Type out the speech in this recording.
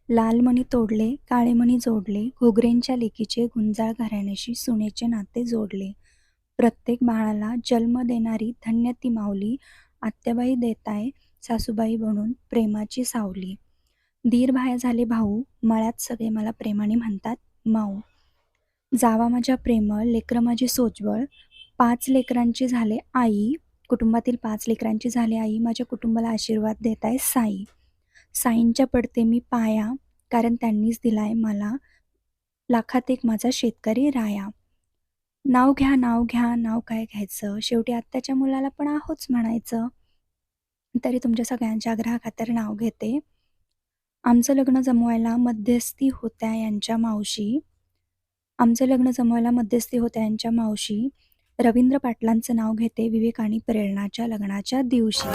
लाल मणी तोडले, काळे मणी जोडले, घुगरेंच्या लेकीचे गुंजाळ घराण्याशी सुनेचे नाते जोडले. प्रत्येक बाळाला जन्म देणारी धन्य ती माऊली, आत्याबाई देताय सासूबाई बनून प्रेमाची सावली. दीर भाया झाले भाऊ, मळ्यात सगळे मला प्रेमाने म्हणतात माऊ. जावा माझ्या प्रेमळ, लेकरं माझी सोज्वळ, 5 लेकरांची झाले आई, कुटुंबातील 5 लेकरांची झाले आई, माझ्या कुटुंबाला आशीर्वाद देताय साई. साईंच्या पडते मी पाया, कारण त्यांनीच दिलाय मला, लाखात एक माझा शेतकरी राया. नाव घ्या, नाव घ्या, नाव काय घ्यायचं, शेवटी आत्याच्या मुलाला पण आहोच म्हणायचं. तरी तुमच्या सगळ्यांच्या आग्रहाखातर नाव घेते. आमचं लग्न जमवायला मध्यस्थी होत्या यांच्या मावशी. आमचं लग्न जमवायला मध्यस्थी होत्या यांच्या मावशी. रवींद्र पाटलांचं नाव घेते विवेक आणि प्रेरणाच्या लग्नाच्या दिवशी.